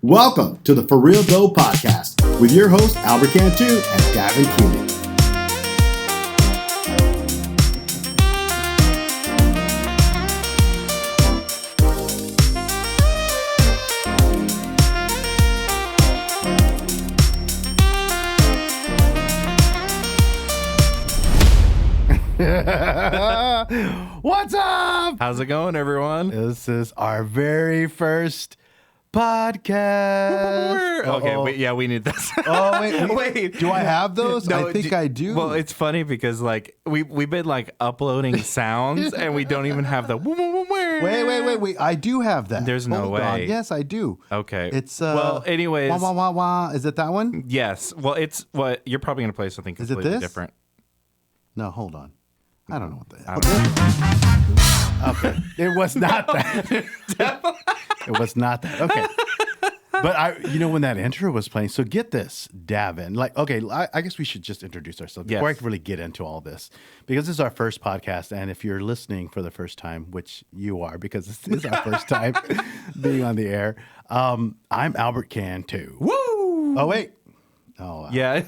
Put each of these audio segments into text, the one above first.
Welcome to the For Real Though podcast with your hosts Albert Cantu and Davin Keeley. What's up? How's it going, everyone? This is our very first podcast. Okay, we need this. Oh, wait. Wait. Do I have those? No, I think I do. Well, it's funny because we've been uploading sounds and we don't even have the Wait. I do have that. There's no Hold way. on. Yes, I do. Okay. It's well, anyways. Wah, wah, wah, wah. Is it that one? Yes. Well, it's what you're probably gonna play something Is it completely this? different. No, hold on. I don't know what that I is. Okay. It was not that. It was not that. Okay. But when that intro was playing, so get this, Davin. I guess we should just introduce ourselves before I can really get into all this. Because this is our first podcast, and if you're listening for the first time, which you are, because this is our first time being on the air, I'm Albert Cantu. Woo! Oh, wait. Oh, Yeah.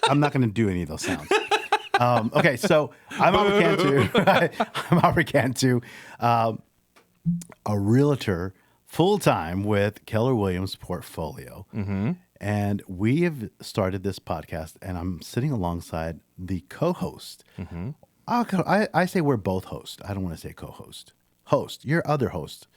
I'm not going to do any of those sounds. Okay, so I'm Albert Cantu. A realtor full-time with Keller Williams Portfolio. Mm-hmm. And we have started this podcast, and I'm sitting alongside the co-host. Mm-hmm. I say we're both hosts. I don't want to say co-host. Host, your other host.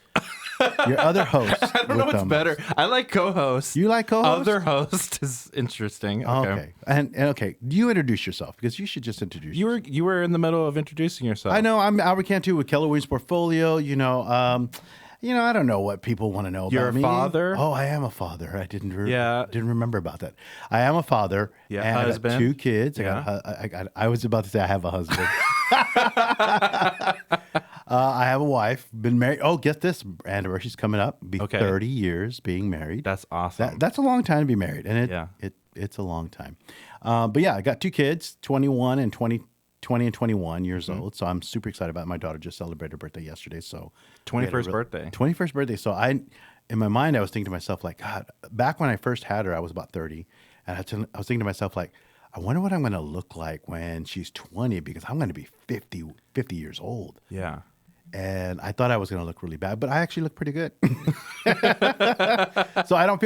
Your other host. I don't know what's better. I like co-host. You like co-host? Other host is interesting. Okay. And okay, you introduce yourself because you should just introduce yourself. You were in the middle of introducing yourself. I know. I'm Albert Cantu with Keller Williams Portfolio. I don't know what people want to know You're about me. You're a father? Oh, I am a father. I didn't remember about that. I am a father. Yeah, and husband. I got 2 kids. Yeah. I was about to say I have a husband. I have a wife. Been married. Oh, get this. Anniversary's coming up. Be 30 years being married. That's awesome. That's a long time to be married. And it's a long time. But yeah, I got 2 kids, 20 and 21 years old. So I'm super excited about it. My daughter just celebrated her birthday yesterday. So 21st birthday. 21st birthday. So in my mind, I was thinking to myself, God, back when I first had her, I was about 30. And I was thinking to myself, I wonder what I'm going to look like when she's 20 because I'm going to be 50 years old. Yeah. And I thought I was going to look really bad, but I actually look pretty good. So I don't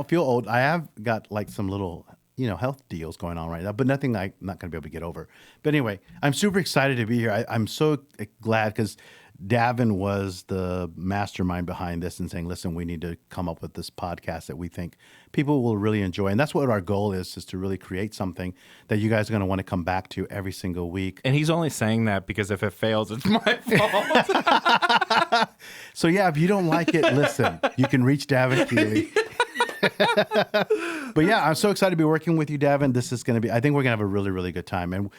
feel old. I have got some little, health deals going on right now, but nothing I'm not going to be able to get over. But anyway, I'm super excited to be here. I'm so glad because Davin was the mastermind behind this and saying, listen, we need to come up with this podcast that we think people will really enjoy. And that's what our goal is to really create something that you guys are going to want to come back to every single week. And he's only saying that because if it fails, it's my fault. So yeah, if you don't like it, listen, you can reach Davin Keeley. But yeah, I'm so excited to be working with you, Davin. This is going to be, I think we're going to have a really, really good time. And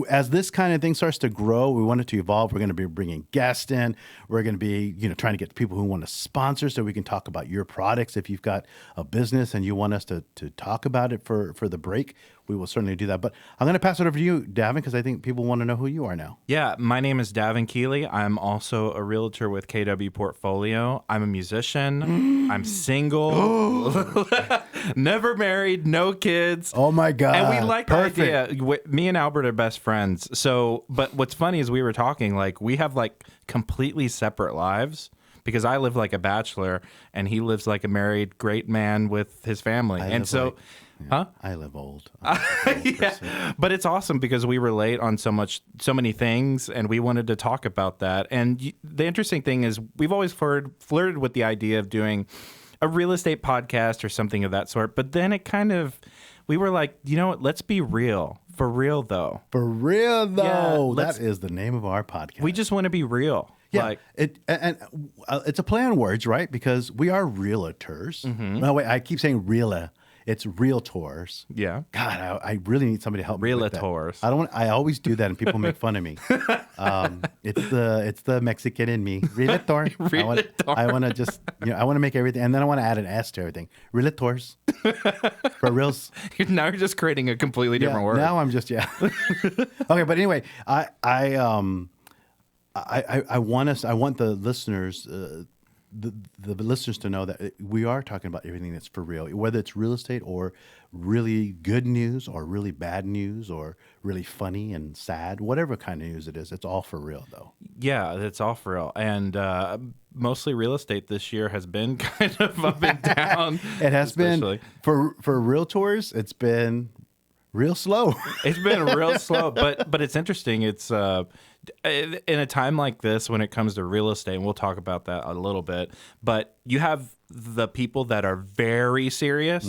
as this kind of thing starts to grow, we want it to evolve. We're going to be bringing guests in. We're going to be, trying to get people who want to sponsor so we can talk about your products. If you've got a business and you want us to talk about it for the break, we will certainly do that. But I'm going to pass it over to you, Davin, because I think people want to know who you are now. Yeah, my name is Davin Keeley. I'm also a realtor with KW Portfolio. I'm a musician. I'm single. Never married, no kids. Oh, my God. And we like the idea. Me and Albert are best friends. So, but what's funny is we were talking, we have completely separate lives. Because I live like a bachelor and he lives like a married great man with his family. I live old. Yeah, but it's awesome because we relate on so many things, and we wanted to talk about that. And the interesting thing is, we've always flirted with the idea of doing a real estate podcast or something of that sort. But then we were like, you know what? Let's be real. For real, though. For real, though. That is the name of our podcast. We just want to be real. Yeah, it's a play on words, right? Because we are realtors. Mm-hmm. No, wait, I keep saying realtor. It's realtors. Yeah. God, I really need somebody to help me with that. Realtors. I always do that, and people make fun of me. It's the Mexican in me. Realtor. I want to just I want to make everything, and then I want to add an S to everything. Realtors. For reals. Now you're just creating a completely different word. Now I'm just Okay, but anyway, I want the listeners the listeners to know that we are talking about everything that's for real, whether it's real estate or really good news or really bad news or really funny and sad, whatever kind of news it is. It's all for real, though. Yeah, it's all for real. And mostly real estate this year has been kind of up and down. It has especially. been for realtors. It's been real slow. It's been real slow, but it's interesting. It's in a time like this when it comes to real estate, and we'll talk about that a little bit. But you have the people that are very serious,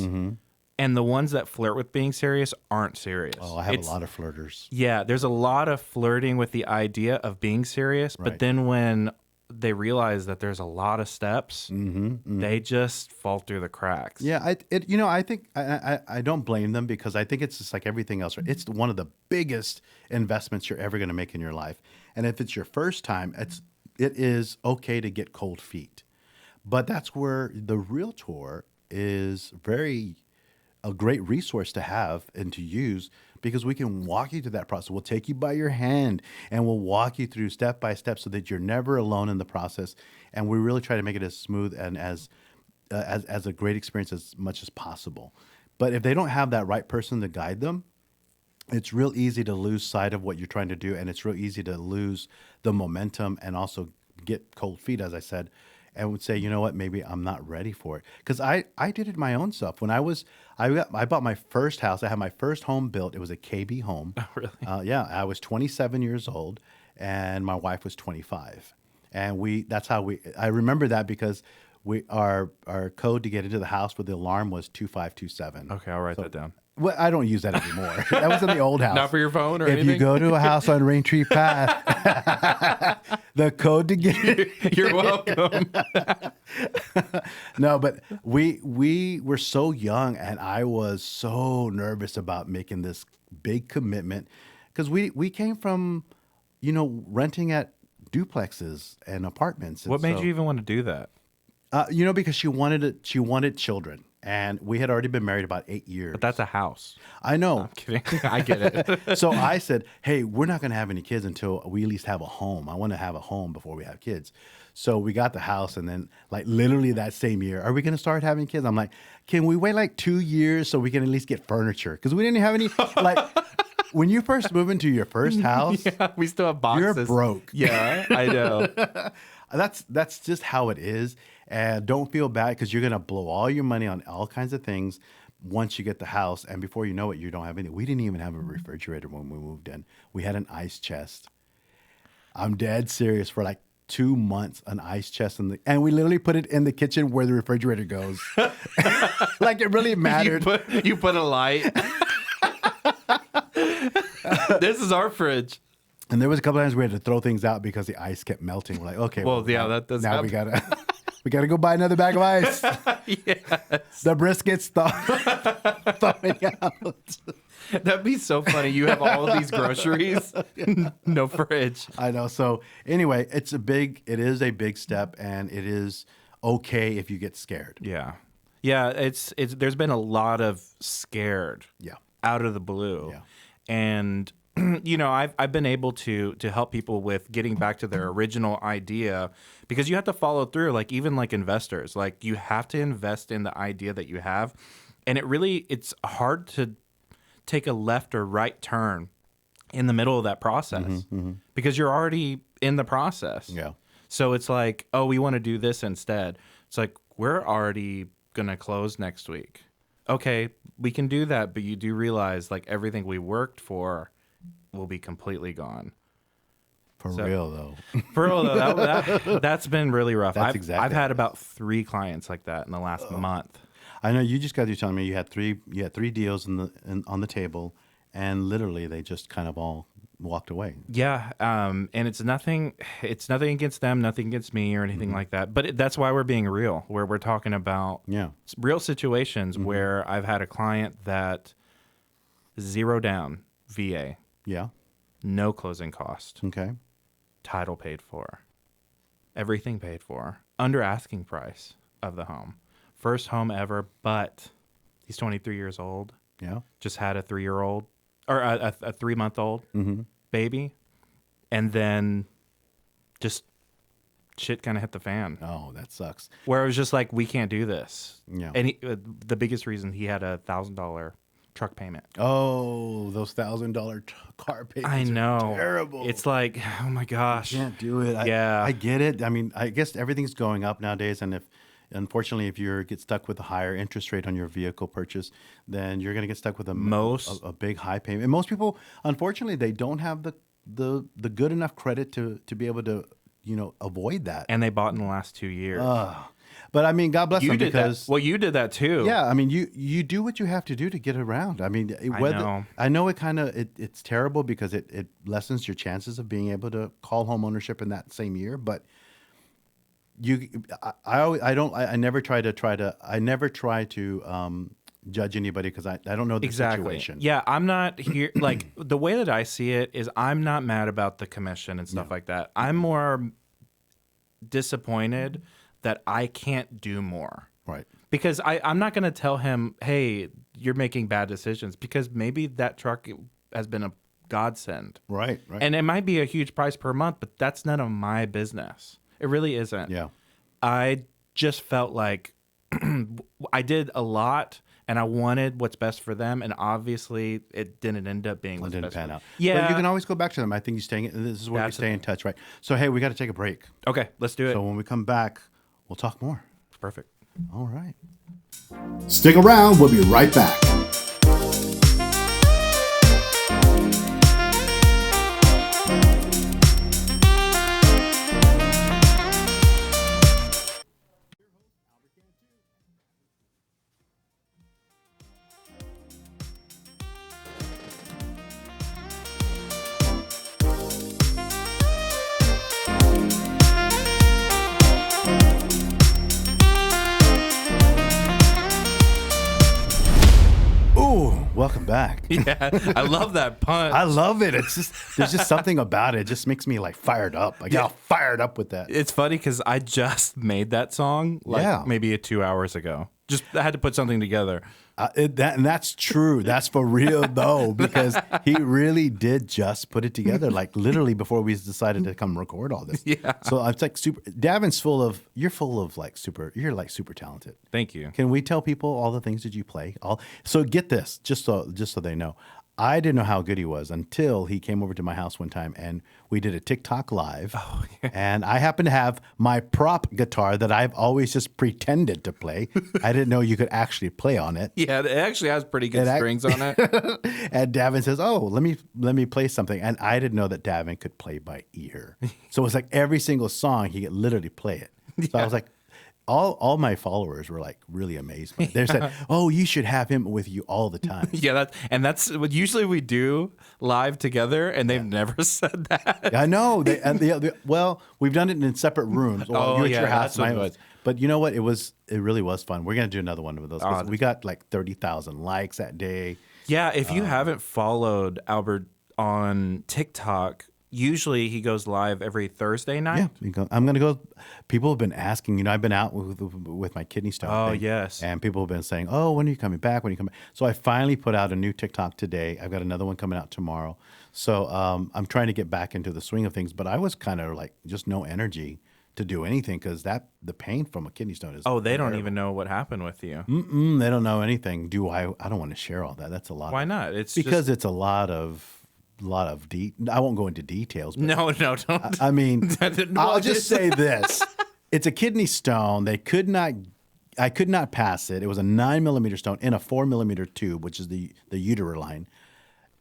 and the ones that flirt with being serious aren't serious. Oh, I have a lot of flirters. Yeah, there's a lot of flirting with the idea of being serious, but Right. then when they realize that there's a lot of steps, they just fall through the cracks. Yeah, I think I don't blame them because I think it's just like everything else. Right? It's one of the biggest investments you're ever going to make in your life, and if it's your first time, it is okay to get cold feet, but that's where the realtor is a great resource to have and to use because we can walk you through that process. We'll take you by your hand and we'll walk you through step by step so that you're never alone in the process. And we really try to make it as smooth and as a great experience as much as possible. But if they don't have that right person to guide them, it's real easy to lose sight of what you're trying to do. And it's real easy to lose the momentum and also get cold feet, as I said, and would say, you know what, maybe I'm not ready for it. Because I did it my own self. When I bought my first house, I had my first home built. It was a KB home. Oh, really? Yeah, I was 27 years old and my wife was 25. And I remember that because our code to get into the house with the alarm was 2527. Okay, I'll write that down. Well, I don't use that anymore. That was in the old house. Not for your phone or if anything? you go to a house on Raintree Path, the code to get You're welcome. No, but we were so young and I was so nervous about making this big commitment because we came from, renting at duplexes and apartments. And What made you even want to do that? Because she wanted children. And we had already been married about 8 years. But that's a house. I know. I'm kidding. I get it. So I said, hey, we're not going to have any kids until we at least have a home. I want to have a home before we have kids. So we got the house and then like literally that same year, are we going to start having kids? I'm like, can we wait like 2 years so we can at least get furniture? Because we didn't have any, like when you first move into your first house, Yeah, we still have boxes. you're broke. Yeah, I know. That's just how it is. And don't feel bad because you're going to blow all your money on all kinds of things once you get the house. And before you know it, you don't have anything. We didn't even have a refrigerator when we moved in. We had an ice chest. I'm dead serious. For like 2 months, an ice chest. And we literally put it in the kitchen where the refrigerator goes. Like it really mattered. You put a light. This is our fridge. And there was a couple times we had to throw things out because the ice kept melting. We're like, okay. Well, yeah, that does now happen. we gotta go buy another bag of ice. Yes. The brisket's thawing out. That'd be so funny. You have all of these groceries, no fridge. I know. So anyway, it is a big step, and it is okay if you get scared. Yeah. Yeah, it's there's been a lot of scared Yeah. out of the blue. Yeah. And I've been able to help people with getting back to their original idea because you have to follow through, like even like investors. Like you have to invest in the idea that you have. And it's hard to take a left or right turn in the middle of that process because you're already in the process. Yeah. So it's like, oh, we want to do this instead. It's like, we're already going to close next week. Okay, we can do that, but you do realize like everything we worked for will be completely gone. For real, though. For real, though, that's been really rough. That's I've exactly had how it about 3 clients like that in the last month. I know you just got through telling me you had three deals on the table, and literally they just kind of all walked away. Yeah, and it's nothing against them, nothing against me or anything like that. But that's why we're being real, where we're talking about real situations where I've had a client that 0 down VA. Yeah. No closing cost. Okay. Title paid for. Everything paid for. Under asking price of the home. First home ever, but he's 23 years old. Yeah. Just had a 3-year-old or a 3-month-old baby. And then just shit kind of hit the fan. Oh, that sucks. Where it was just like, we can't do this. Yeah. And the biggest reason, he had a $1,000 truck payment. Oh, those $1,000 car payments. I know. Are terrible. It's like, oh my gosh. You can't do it. Yeah. I get it. I mean, I guess everything's going up nowadays, and unfortunately, if you get stuck with a higher interest rate on your vehicle purchase, then you're going to get stuck with a big high payment. And most people, unfortunately, they don't have the good enough credit to be able to avoid that. And they bought in the last 2 years. But I mean, God bless them because you did that too. Yeah, I mean, you do what you have to do to get around. I mean, I know it kind of it's terrible because it lessens your chances of being able to call home ownership in that same year. But I never try to judge anybody because I don't know the situation. Yeah, I'm not here. Like, the way that I see it is, I'm not mad about the commission and stuff like that. I'm more disappointed that I can't do more. Right. Because I'm not going to tell him, hey, you're making bad decisions, because maybe that truck has been a godsend. Right. And it might be a huge price per month, but that's none of my business. It really isn't. Yeah. I just felt like I did a lot, and I wanted what's best for them, and obviously it didn't end up being what's best. It didn't pan out. Yeah. But you can always go back to them. I think this is where we stay in touch, right? So, hey, we got to take a break. Okay, let's do it. So when we come back, we'll talk more. Perfect. All right. Stick around. We'll be right back. Welcome back. Yeah, I love that punch. I love it. It's just there's just something about it. It just makes me like fired up. I get all fired up with that. It's funny because I just made that song maybe 2 hours ago. Just I had to put something together. And that's true. That's for real though, because he really did just put it together, like literally before we decided to come record all this. Yeah. So it's like super. Davin's you're super talented. Thank you. Can we tell people all the things that you play? So get this, just so they know. I didn't know how good he was until he came over to my house one time and we did a TikTok live. Oh, yeah. And I happened to have my prop guitar that I've always just pretended to play. I didn't know you could actually play on it. Yeah, it actually has pretty good strings on it. And Davin says, "Oh, let me play something." And I didn't know that Davin could play by ear. So it was like every single song he could literally play it. So I was like, all my followers were like really amazed. They said, "Oh, you should have him with you all the time." Yeah, that's what usually we do live together, and they've never said that. I know. Well, we've done it in separate rooms. Well, you at your house, mine was. But you know what? It really was fun. We're gonna do another one of those. We got like 30,000 likes that day. Yeah, if you haven't followed Albert on TikTok, usually he goes live every Thursday night. Yeah, I'm going to go. People have been asking, I've been out with my kidney stone. Oh, thing, yes. And people have been saying, "Oh, when are you coming back? When are you coming back?" So I finally put out a new TikTok today. I've got another one coming out tomorrow. So I'm trying to get back into the swing of things. But I was kind of like just no energy to do anything because the pain from a kidney stone is they don't even know what happened with you. They don't know anything. I don't want to share all that. That's a lot. Why not? It's because it's a lot of I won't go into details. But no, don't. I mean, I'll just say this: it's a kidney stone. I could not pass it. It was a 9mm stone in a 4mm tube, which is the uterine line,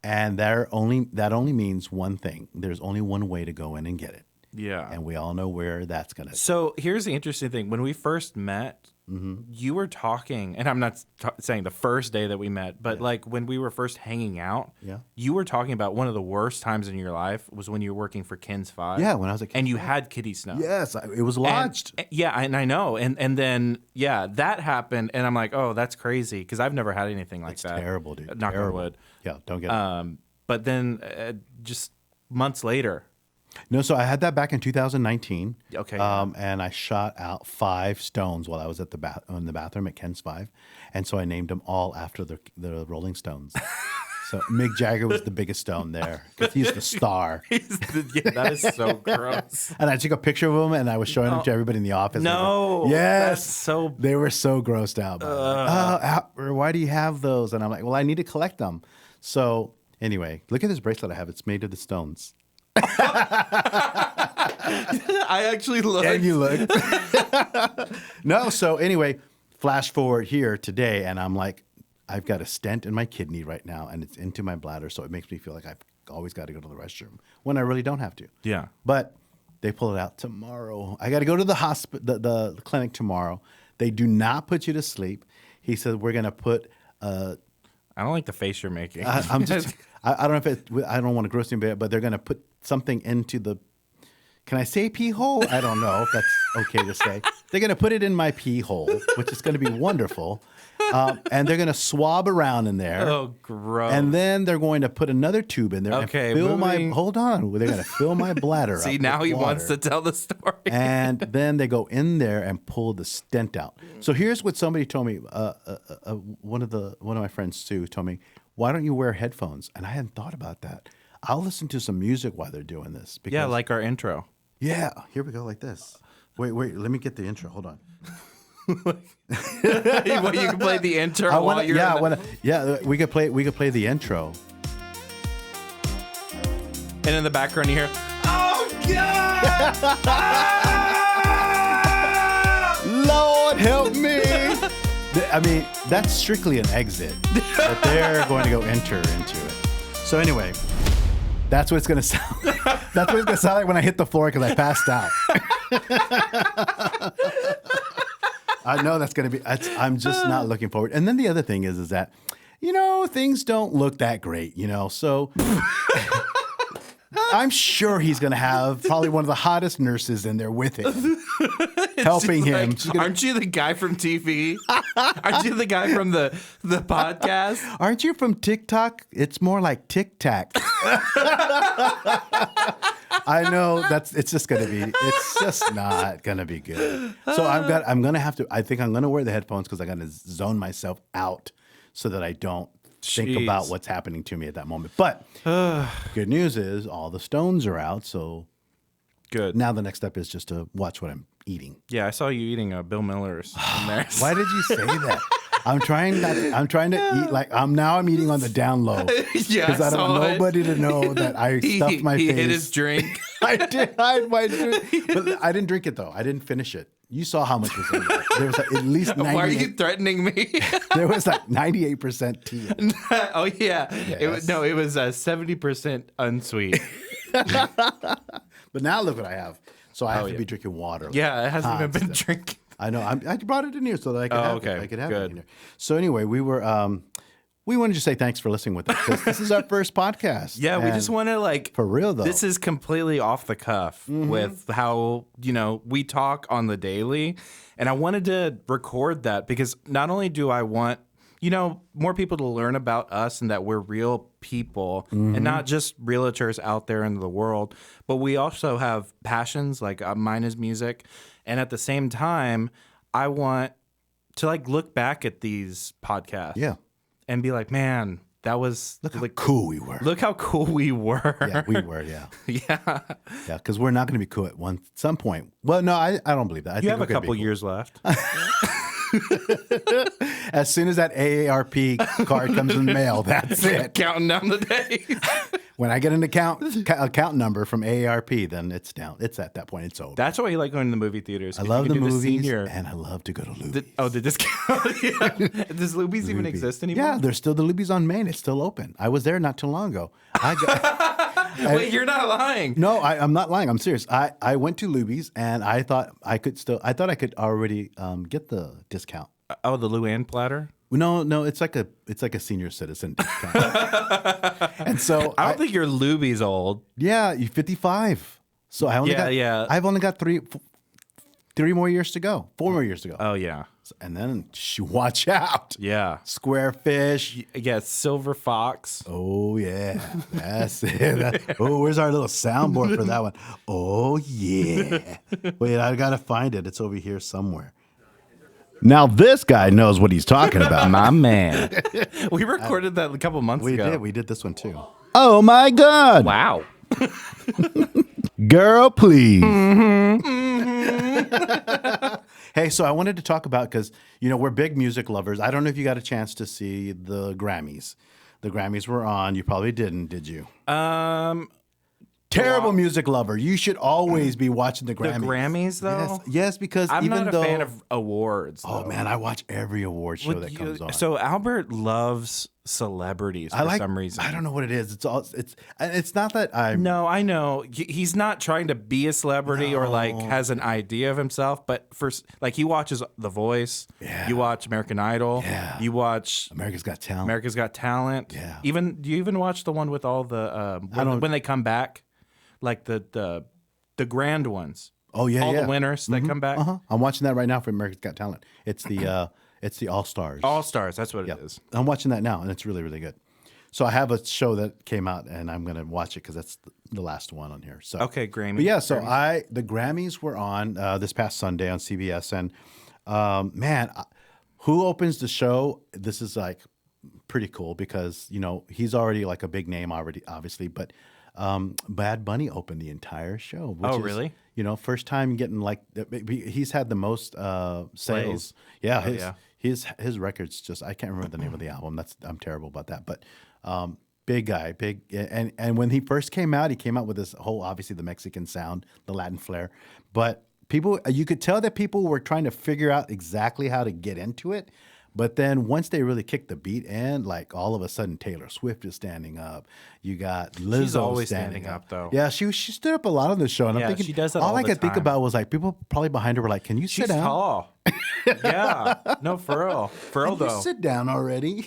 and that only means one thing. There's only one way to go in and get it. Yeah, and we all know where that's gonna. So here's the interesting thing: when we first met. You were talking, and I'm not saying the first day that we met, but like when we were first hanging out, you were talking about one of the worst times in your life was when you were working for Ken's 5. Yeah, when I was at Ken's and you 5. had kidney stone. Yes, it was lodged. And I know. And then, that happened, and I'm like, oh, that's crazy, because I've never had anything like that. It's terrible, dude. Knock on wood. Yeah, don't get it. But then just months later. No, so I had that back in 2019. Okay. And I shot out 5 stones while I was at in the bathroom at Ken's 5, and so I named them all after the Rolling Stones. So Mick Jagger was the biggest stone there because he's the star. That is so gross. And I took a picture of him and I was showing him to everybody in the office. No. Yes. That's They were so grossed out. Why do you have those? And I'm like, well, I need to collect them. So anyway, look at this bracelet I have. It's made of the stones. I actually looked. And you look. No. So anyway, flash forward here today, and I'm like, I've got a stent in my kidney right now, and it's into my bladder, so it makes me feel like I've always got to go to the restroom when I really don't have to. Yeah. But they pull it out tomorrow. I got to go to the hospital, the clinic tomorrow. They do not put you to sleep. He said we're going to put. I don't like the face you're making. I'm just. I don't know if I don't want to gross anybody, but they're going to put something into the. Can I say pee hole? I don't know if that's okay to say. They're going to put it in my pee hole, which is going to be wonderful. And they're going to swab around in there. Oh, gross. And then they're going to put another tube in there Okay, and fill moving- Hold on. They're going to fill my bladder up. See, now with he water. wants to tell the story. And then they go in there and pull the stent out. So here's what somebody told me. One of my friends, Sue, told me, why don't you wear headphones? And I hadn't thought about that. I'll listen to some music while they're doing this. Because, Yeah, like our intro. Yeah, here we go, like this. Wait, let me get the intro. Hold on. Well, you can play the intro while you're we could play the intro. And in the background you hear, oh, God! Lord help me. I mean, that's strictly an exit, but they're going to go enter into it. So anyway, that's what it's going to sound like. That's what it's going to sound like when I hit the floor because I passed out. I know that's going to be, I'm just not looking forward. And then the other thing is that, things don't look that great, so I'm sure he's going to have probably one of the hottest nurses in there with him, helping him. Like, aren't you the guy from TV? Aren't you the guy from the podcast? Aren't you from TikTok? It's more like Tic Tac. I know it's just not gonna be good. So I'm gonna have to. I think I'm gonna wear the headphones because I'm gonna zone myself out so that I don't think about what's happening to me at that moment. But good news is all the stones are out. So good. Now the next step is just to watch what I'm eating. Yeah, I saw you eating Bill Miller's in there. Why did you say that? I'm trying to eat like I'm eating on the down low. Yeah, because I don't want nobody to know that I stuffed my face. He hit his drink. I did. I had my drink, but I didn't drink it though. I didn't finish it. You saw how much was in there. There was at least 98. Why are you threatening me? There was like 98% tea. Oh yeah. Yes. It was 70% unsweet. But now look what I have. So I have to be drinking water. Yeah, it hasn't even been drinking. I know. I brought it in here so that I could have it. I could have it Good. in here. So anyway, we wanted to say thanks for listening with us. 'Cause this is our first podcast. Yeah, we just want to for real though. This is completely off the cuff with how, we talk on the daily. And I wanted to record that because not only do I want, more people to learn about us and that we're real people and not just realtors out there in the world, but we also have passions like mine is music. And at the same time, I want to look back at these podcasts. Yeah. And be like, man, that was Look how cool we were. Look how cool we were. Yeah, we were. Yeah. Yeah. Yeah, because we're not going to be cool at some point. Well, no, I don't believe that. I You think have we're a gonna be couple cool. years left. As soon as that AARP card comes in the mail, that's it. Counting down the days. When I get an account number from AARP, then it's down. It's at that point. It's over. That's why you like going to the movie theaters. I love the movies, senior. and I love to go to Luby's. Did this count? Yeah. Does Luby's even exist anymore? Yeah, there's still the Luby's on Main. It's still open. I was there not too long ago. Wait, you're not lying. No, I'm not lying. I'm serious. I went to Luby's and I thought I could already get the discount. Oh, the Luann platter? No, it's like a senior citizen discount. And so I don't think your Luby's old. Yeah, you're 55. So I only I've only got 3 more years to go. 4 more years to go. Oh yeah. And then watch out. Yeah. Square fish. Yeah, silver fox. Oh yeah. That's it. Where's our little soundboard for that one? Oh yeah. Wait, I gotta find it. It's over here somewhere. Now this guy knows what he's talking about. My man. We recorded that a couple months ago. We did this one too. Oh my God. Wow. Girl, please. Hey, so I wanted to talk about, because, we're big music lovers. I don't know if you got a chance to see the Grammys. The Grammys were on. You probably didn't, did you? Terrible music lover. You should always be watching the Grammys. The Grammys, though? Yes, because I'm even not a fan of awards. Oh, though. man, I watch every award show that comes on. So Albert loves celebrities for some reason. I don't know what it is. It's not that I'm... No, I know. He's not trying to be a celebrity or has an idea of himself, but he watches The Voice. Yeah. You watch American Idol. Yeah. You watch America's Got Talent. America's Got Talent. Yeah. Do you even watch the one with all the when they come back? Like the grand ones. Oh yeah, all the winners that come back. I'm watching that right now for America's Got Talent. It's the All Stars. All Stars. That's what it is. I'm watching that now, and it's really, really good. So I have a show that came out, and I'm going to watch it because that's the last one on here. So okay, Grammy. But yeah, so the Grammys were on this past Sunday on CBS, and man, who opens the show? This is like pretty cool because he's already like a big name already, obviously, but. Bad Bunny opened the entire show. Which really? First time getting he's had the most sales. Yeah, his records just I can't remember the name of the album. I'm terrible about that. But big guy, and when he first came out, he came out with this whole obviously the Mexican sound, the Latin flair. But you could tell that people were trying to figure out exactly how to get into it. But then once they really kicked the beat in, like all of a sudden Taylor Swift is standing up. You got Lizzo She's always standing up though. Yeah, she stood up a lot on the show, and I'm thinking she does that all I the could think time. about was like people probably behind her were like, "Can you sit She's down? tall. Yeah. No, for real. For real Can though. you sit down already?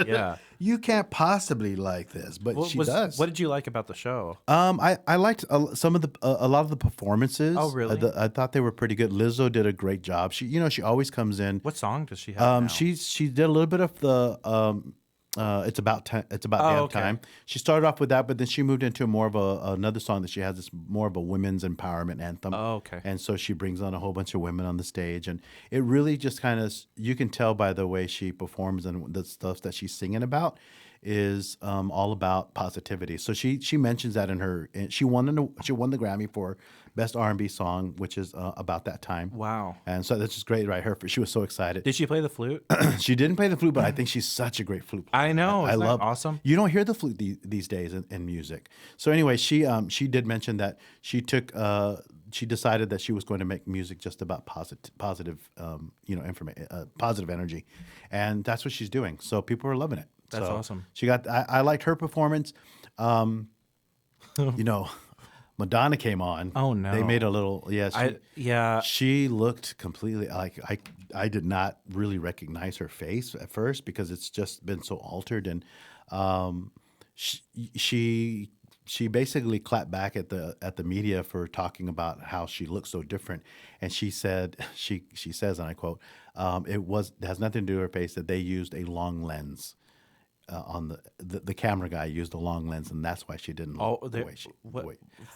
Yeah. You can't possibly like this, but she does. What did you like about the show? I liked some of a lot of the performances. Oh, really? I thought they were pretty good. Lizzo did a great job. She always comes in. What song does she have now? She did a little bit of the it's about damn time. She started off with that, but then she moved into more of another song that she has. It's more of a women's empowerment anthem. Oh, okay. And so she brings on a whole bunch of women on the stage, and it really just kind of you can tell by the way she performs and the stuff that she's singing about is all about positivity. So she mentions that in her. She won the Grammy for Best R&B Song, which is about that time. Wow. And so that's just great, right? She was so excited. Did she play the flute? She didn't play the flute, but I think she's such a great flute player. I know. I love awesome. You don't hear the flute these days in music. So anyway, she did mention that she decided that she was going to make music just about positive positive energy, and that's what she's doing. So people are loving it. That's awesome. I liked her performance. Madonna came on. Oh no! They made a little She looked completely like I did not really recognize her face at first because it's just been so altered, and she basically clapped back at the media for talking about how she looked so different, and she said she says, and I quote, it has nothing to do with her face, that they used a long lens. On the camera guy used a long lens, and that's why she didn't look the way she.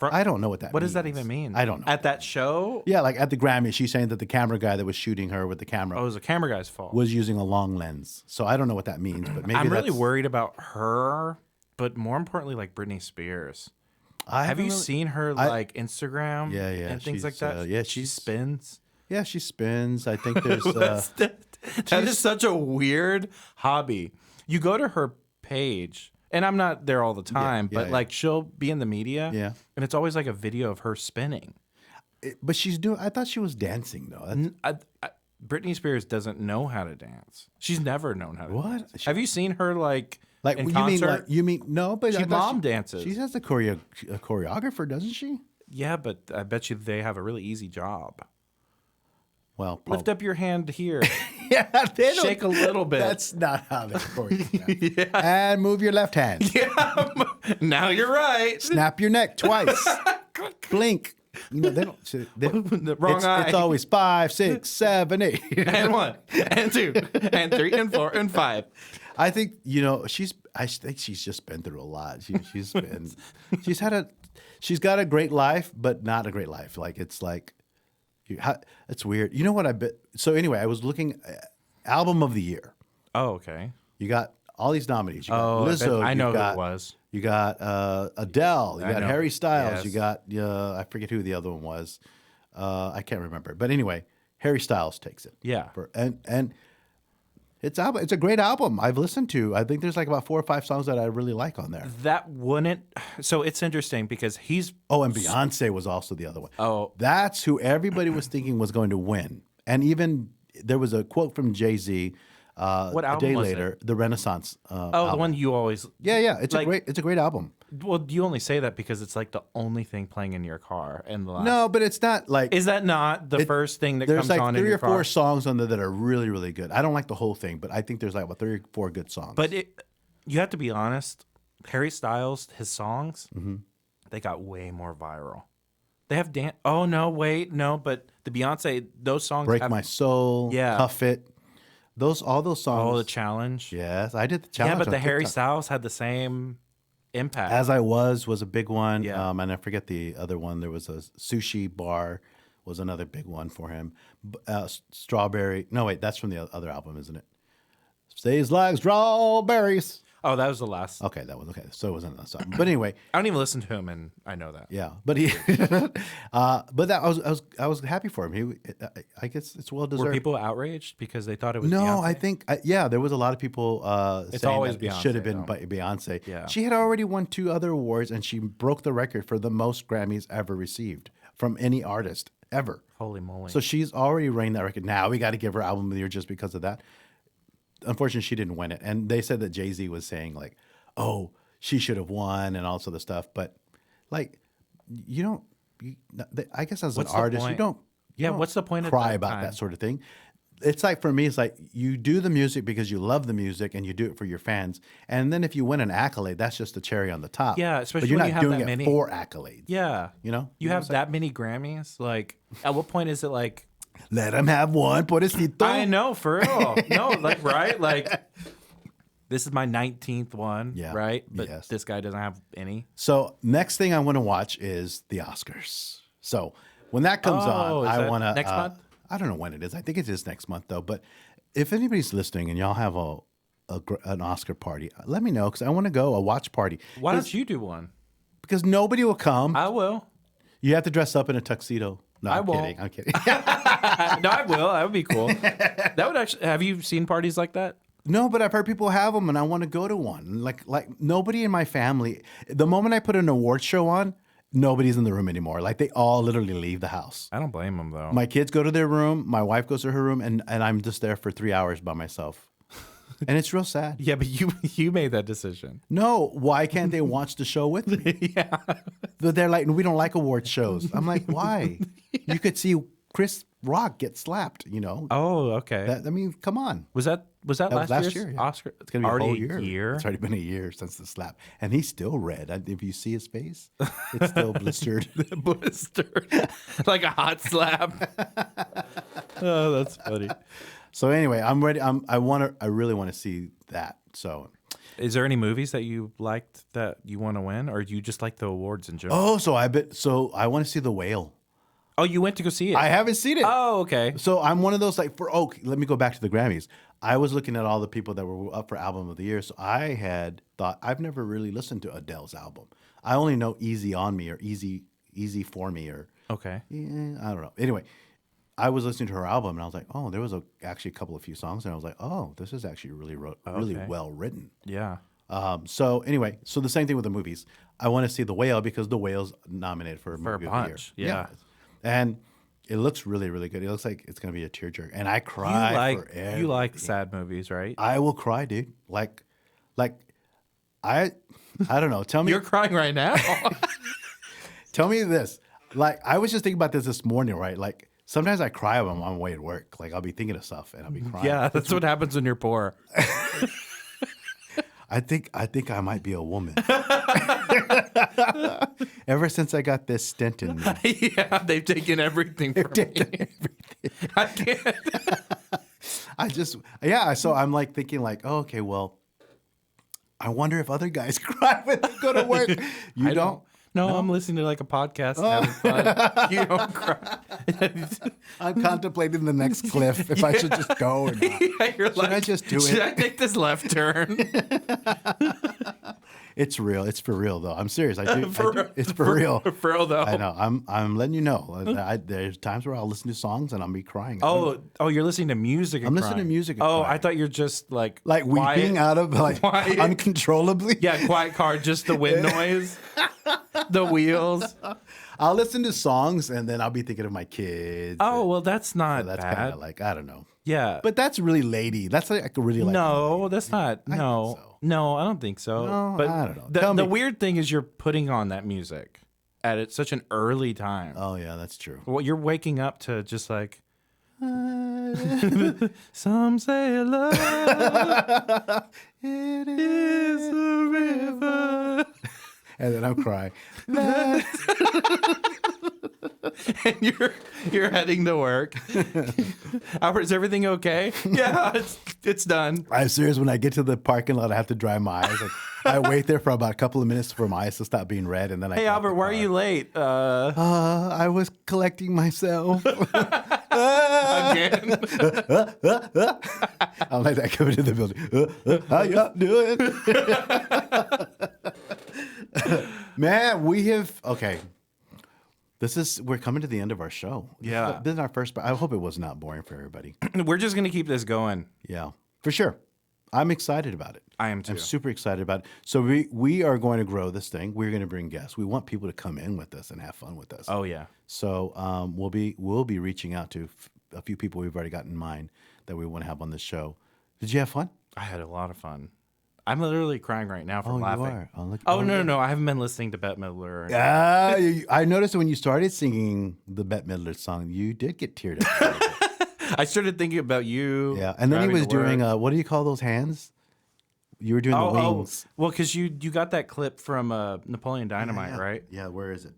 I don't know what that means. What does that even mean? I don't know. At that show? Yeah, like at the Grammy, she's saying that the camera guy that was shooting her with the camera it was the camera guy's fault. was using a long lens. So I don't know what that means, but maybe I'm really worried about her, but more importantly, like Britney Spears. Have you seen her Instagram? Yeah, and things like that. She spins. Yeah, she spins. I think there's that is such a weird hobby. You go to her page, and I'm not there all the time, but like she'll be in the media, and it's always like a video of her spinning. But I thought she was dancing though. Britney Spears doesn't know how to dance. She's never known how to dance. What? Have you seen her in you concert? mean no? But she dances. She has a choreographer, doesn't she? Yeah, but I bet you they have a really easy job. Well, lift up your hand here. They shake a little bit. That's not how they choreograph. And move your left hand. Yeah, now you're right. Snap your neck twice. Blink. They don't. The wrong eye. It's always 5, 6, 7, 8, and 1, and 2, and 3, and 4, and 5. I think I think she's just been through a lot. She's got a great life, but not a great life. Like it's like. It's weird. You know what I bet? So anyway, I was looking album of the year. Oh, okay. You got all these nominees. You got Oh, Lizzo. I know you got, who it was. You got Adele. You I got know. Harry Styles. Yes. You got I forget who the other one was. I can't remember. But anyway, Harry Styles takes it. Yeah. And it's a great album. I've listened to. I think there's like about 4 or 5 songs that I really like on there. That wouldn't. So it's interesting because he's. Oh, and Beyonce was also the other one. Oh. That's who everybody was thinking was going to win. And even there was a quote from Jay-Z What a album day was later, the Renaissance Oh, album. the one you always. Yeah. It's like- a great album. Well, you only say that because it's like the only thing playing in your car. And the last. No, but it's not like Is that not the first thing that there's comes like on in 3 your or 4 car? songs on there that are really, really good. I don't like the whole thing, but I think there's like about 3 or 4 good songs. But you have to be honest. Harry Styles, his songs, they got way more viral. They have dance. Oh no, wait, no. But the Beyonce, those songs. Break have, My Soul, Yeah. Cuff It, all those songs. Oh, the challenge. Yes, I did the challenge. Yeah, but on the Harry TikTok. Styles had the same impact. As I Was a big one. Yeah. And I forget the other one. There was a sushi bar was another big one for him. Strawberry. No, wait, that's from the other album, isn't it? Stays like strawberries. Oh, that was the last. Okay, that was okay. So it wasn't that song. But anyway, I don't even listen to him, and I know that. yeah. But he, but that I was happy for him. I guess it's well deserved. Were people outraged because they thought it was No, Beyonce? I think there was a lot of people saying always that it should have Beyonce, been Beyonce. Yeah. She had already won 2 other awards, and she broke the record for the most Grammys ever received from any artist ever. Holy moly. So she's already reigned that record. Now we got to give her album of the year just because of that. Unfortunately, she didn't win it, and they said that Jay-Z was saying like, "Oh, she should have won," and all sort of stuff. But like, you don't. I guess as What's an the artist, you point? don't. Yeah, what's the point of cry that about time? that sort of thing? It's like for me, it's like you do the music because you love the music and you do it for your fans. And then if you win an accolade, that's just the cherry on the top. Yeah, but especially you're when not you have doing that it many. for accolades. Yeah. You know? You have that many Grammys? Like, at what point is it like, Let him have one, pobrecito. I know, for real. No, like, right? Like, this is my 19th one, Yeah. right? But Yes. this guy doesn't have any. So next thing I want to watch is the Oscars. So when that comes Oh, on, is I that want to. next month? I don't know when it is. I think it is next month though. But if anybody's listening and y'all have an Oscar party, let me know because I want to go a watch party. Why don't you do one? Because nobody will come. I will. You have to dress up in a tuxedo. No, I I'm won't. kidding. I'm kidding. No, I will. That would be cool. That would actually. Have you seen parties like that? No, but I've heard people have them, and I want to go to one. Like nobody in my family. The moment I put an award show on, nobody's in the room anymore. Like they all literally leave the house. I don't blame them though. My kids go to their room. My wife goes to her room, and I'm just there for 3 hours by myself. And it's real sad. Yeah, but you made that decision. No, why can't they watch the show with me? Yeah. But they're like, we don't like award shows. I'm like, why? You could see Chris Rock get slapped. You know. Oh, okay. I mean, come on. Was that That was last last year's year. Yeah. Oscar? It's gonna be already a whole year. It's already been a year since the slap, and he's still red. If you see his face, it's still blistered. Blistered. Like a hot slap. Oh, that's funny. So anyway, I'm ready. I really want to see that. So, Is there any movies that you liked that you want to win, or do you just like the awards in general? so I want to see The Whale. Oh, you went to go see it. I haven't seen it. Oh, okay. So I'm one of those like let me go back to the Grammys. I was looking at all the people that were up for album of the year. So I had thought I've never really listened to Adele's album. I only know Easy on Me or Easy for Me or Okay. I don't know. Anyway, I was listening to her album and I was like, oh, there was actually a few songs and I was like, oh, this is actually really Okay. well written. Yeah. So anyway, so the same thing with the movies. I want to see The Whale because The Whale's nominated for movie of the year. bunch, yeah. And it looks really, really good. It looks like it's gonna be a tearjerker, and I cry for everything. You like sad movies, right? I will cry, dude. Like, I don't know. Tell me, You're crying right now. tell me this. Like, I was just thinking about this morning, right? Like, sometimes I cry when I'm on my way to work. Like, I'll be thinking of stuff and I'll be crying. Yeah, that's what happens when you're poor. I think I might be a woman. Ever since I got this stint in me. Yeah, they've taken everything from me. I can't. So I'm like thinking like, oh, okay, well, I wonder if other guys cry when they go to work. You don't? No, I'm listening to like a podcast. Having fun. You don't cry. I'm contemplating the next cliff if I should just go or not. Yeah, you're Should I just do Should it? I take this left turn? It's real. It's for real though. I'm serious. I do. It's for real. For real though. I know. I'm letting you know. There's times where I'll listen to songs and I'll be crying. Oh, you're listening to music. And I'm listening to crying. music and Oh, crying. I thought you're just like weeping quiet. out of Quiet. uncontrollably. Yeah, quiet car, just the wind noise, the wheels. I'll listen to songs and then I'll be thinking of my kids. Oh, well, that's not that's bad. kind of like, I don't know. Yeah, But that's really lady. That's like I could really like. no, that's not. think No, so. no, I don't think so. No, but I don't know. Tell The me. weird thing is you're putting on that music at such an early time. Oh yeah, that's true. Well, you're waking up to just like. Some say love It is a river. And then I'm crying. And you're heading to work. Albert, is everything okay? Yeah, it's done. I'm serious. When I get to the parking lot, I have to dry my eyes. I wait there for about a couple of minutes for my eyes to stop being red, and then Hey Albert, why are you late? I was collecting myself. Again. I'm like that coming to the building. How y'all doing? Man, we have okay. We're coming to the end of our show. Yeah. This is our first. I hope it was not boring for everybody. We're just gonna keep this going. Yeah, for sure. I'm excited about it. I am too. I'm super excited about it. So we are going to grow this thing. We're going to bring guests. We want people to come in with us and have fun with us. Oh yeah. So we'll be reaching out to a few people we've already got in mind that we want to have on this show. Did you have fun? I had a lot of fun. I'm literally crying right now from laughing. You are. No. I haven't been listening to Bette Midler. I noticed when you started singing the Bette Midler song, you did get teared up. I started thinking about you. Yeah, and then he driving was to work. doing what do you call those hands? You were doing the wings. Well, because you got that clip from Napoleon Dynamite, right? Yeah, where is it?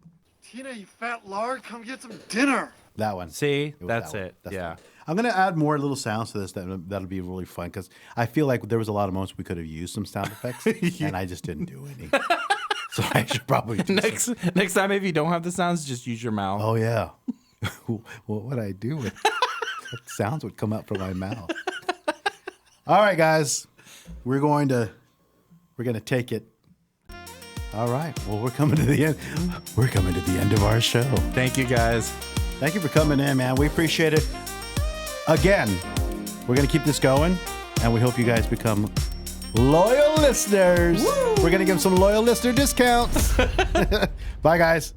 Tina, you fat lard, come get some dinner. That one. See, was that's that one. it. That's Yeah. the one. I'm gonna add more little sounds to this. That'll be really fun because I feel like there was a lot of moments we could have used some sound effects, and I just didn't do any. So I should probably do some. Next time, if you don't have the sounds, just use your mouth. Oh yeah. What would I do with what sounds would come out from my mouth? All right, guys, we're gonna take it. All right. Well, we're coming to the end. We're coming to the end of our show. Thank you, guys. Thank you for coming in, man. We appreciate it. Again, we're going to keep this going, and we hope you guys become loyal listeners. We're going to give them some loyal listener discounts. Bye, guys.